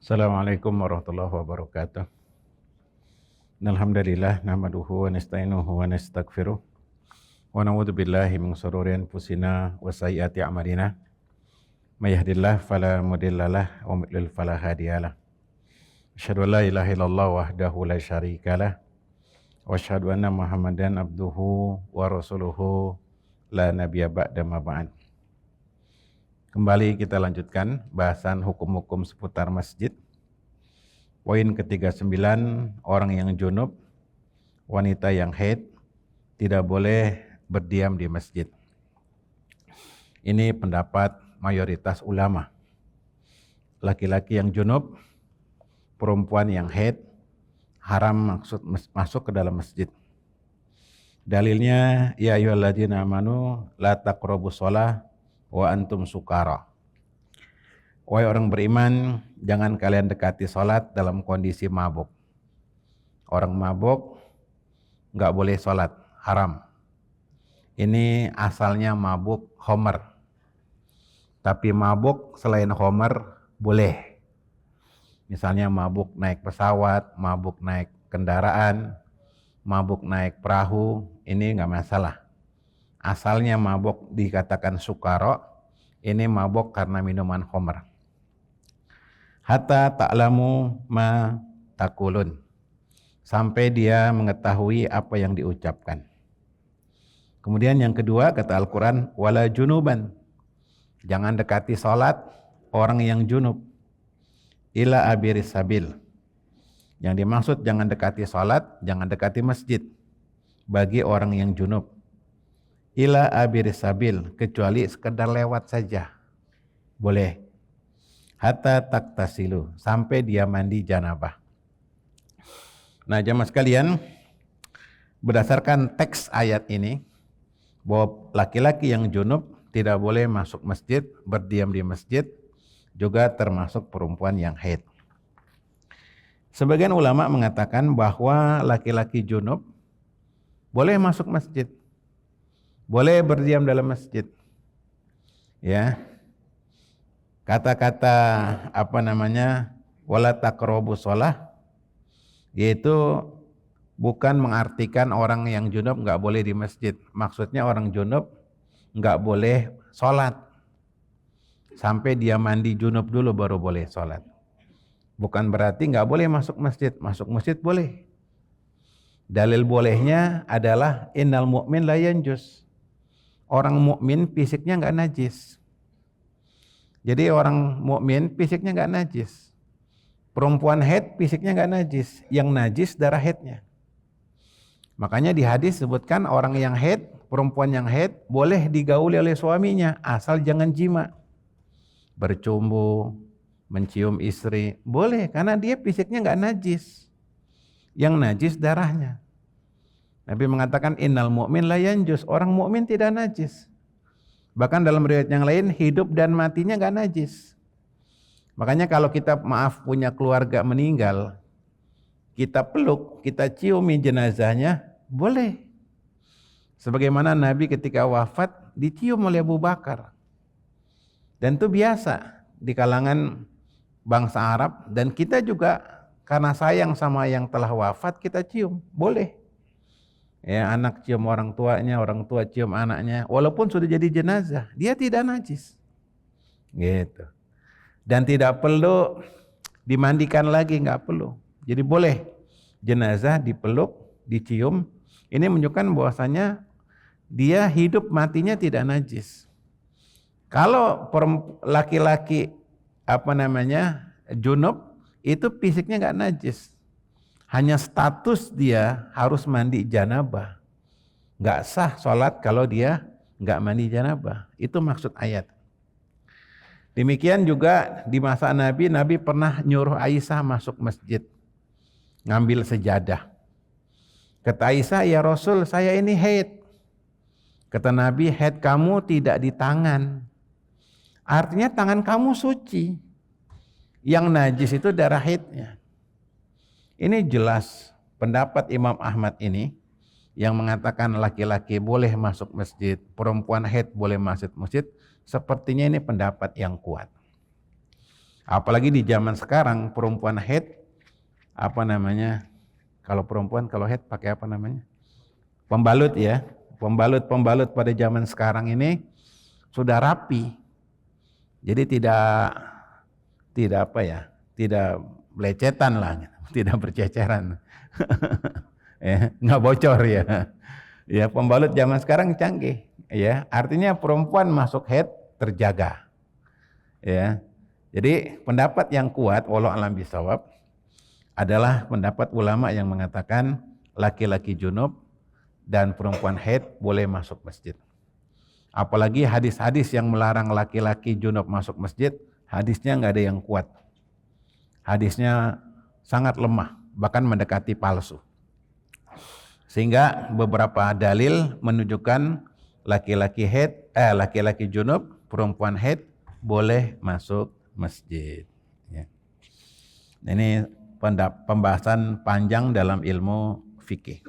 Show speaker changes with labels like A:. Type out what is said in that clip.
A: Assalamualaikum warahmatullahi wabarakatuh. Alhamdulillah nahmaduhu wa nasta'inuhu wa nastaghfiruh wa na'udzu billahi min shururi anfusina wa sayyiati a'malina. May yahdihillahu fala mudhillalah wa may yudlil fala hadiyalah. Asyhadu an la ilaha illallah wahdahu la syarikalah wa asyhadu anna Muhammadan abduhu wa rasuluhu la nabiyya ba'da ma ba'd. Kembali kita lanjutkan bahasan hukum-hukum seputar masjid. Poin ke-39, orang yang junub, wanita yang haid, tidak boleh berdiam di masjid. Ini pendapat mayoritas ulama. Laki-laki yang junub, perempuan yang haid, haram masuk ke dalam masjid. Dalilnya, ya ayyuhalladzina amanu la taqrabus shalah wa antum sukara. Wahai orang beriman, jangan kalian dekati sholat dalam kondisi mabuk. Orang mabuk nggak boleh sholat, haram. Ini asalnya mabuk homer. Tapi mabuk selain homer boleh. Misalnya mabuk naik pesawat, mabuk naik kendaraan, mabuk naik perahu, ini nggak masalah. Asalnya mabuk dikatakan sukaro, ini mabuk karena minuman khamr. Hatta ta'lamu ma takulun, sampai dia mengetahui apa yang diucapkan. Kemudian yang kedua kata Al-Quran, wala junuban, jangan dekati salat orang yang junub, ila abiris sabil. Yang dimaksud jangan dekati salat, jangan dekati masjid bagi orang yang junub. Ila abiris sabil, kecuali sekedar lewat saja, boleh. Hatta taktasilu, sampai dia mandi janabah. Nah jamaah sekalian, berdasarkan teks ayat ini, bahwa laki-laki yang junub tidak boleh masuk masjid, berdiam di masjid, juga termasuk perempuan yang haid. Sebagian ulama mengatakan bahwa laki-laki junub boleh masuk masjid, boleh berdiam dalam masjid. Ya. Kata-kata wala taqrabus shalah, yaitu bukan mengartikan orang yang junub enggak boleh di masjid. Maksudnya orang junub enggak boleh sholat sampai dia mandi junub dulu baru boleh sholat. Bukan berarti enggak boleh masuk masjid. Masuk masjid boleh. Dalil bolehnya adalah innal mu'min la yanjus. Orang mukmin fisiknya enggak najis. Jadi orang mukmin fisiknya enggak najis. Perempuan haid fisiknya enggak najis. Yang najis darah haidnya. Makanya di hadis sebutkan orang yang haid, perempuan yang haid boleh digauli oleh suaminya asal jangan jima. Bercumbu, mencium istri, boleh karena dia fisiknya enggak najis. Yang najis darahnya. Nabi mengatakan innal mu'min la yanjus, orang mukmin tidak najis. Bahkan dalam riwayat yang lain hidup dan matinya enggak najis. Makanya kalau kita punya keluarga meninggal, kita peluk, kita ciumi jenazahnya, boleh. Sebagaimana Nabi ketika wafat dicium oleh Abu Bakar. Dan itu biasa di kalangan bangsa Arab, dan kita juga karena sayang sama yang telah wafat kita cium, boleh. Ya, anak cium orang tuanya, orang tua cium anaknya, walaupun sudah jadi jenazah, dia tidak najis. Gitu. Dan tidak perlu dimandikan lagi, enggak perlu. Jadi boleh jenazah dipeluk, dicium. Ini menunjukkan bahwasanya dia hidup matinya tidak najis. Kalau laki-laki junub, itu fisiknya enggak najis. Hanya status dia harus mandi janabah. Enggak sah sholat kalau dia enggak mandi janabah. Itu maksud ayat. Demikian juga di masa Nabi, Nabi pernah nyuruh Aisyah masuk masjid. Ngambil sejadah. Kata Aisyah, ya Rasul, saya ini haid. Kata Nabi, haid kamu tidak di tangan. Artinya tangan kamu suci. Yang najis itu darah haidnya. Ini jelas pendapat Imam Ahmad ini yang mengatakan laki-laki boleh masuk masjid, perempuan haid boleh masuk masjid, sepertinya ini pendapat yang kuat. Apalagi di zaman sekarang perempuan haid, apa namanya? Kalau perempuan kalau haid pakai apa namanya? Pembalut ya. Pembalut pada zaman sekarang ini sudah rapi. Jadi tidak apa ya? Tidak belecetan lah, tidak berceceran. Nggak bocor ya. Ya, pembalut zaman sekarang canggih, ya. Artinya perempuan masuk haid terjaga. Ya. Jadi pendapat yang kuat walau alam bisawab adalah pendapat ulama yang mengatakan laki-laki junub dan perempuan haid boleh masuk masjid. Apalagi hadis-hadis yang melarang laki-laki junub masuk masjid, hadisnya nggak ada yang kuat. Hadisnya sangat lemah, bahkan mendekati palsu. Sehingga beberapa dalil menunjukkan laki-laki junub, perempuan haid boleh masuk masjid. Ya. Ini pembahasan panjang dalam ilmu fikih.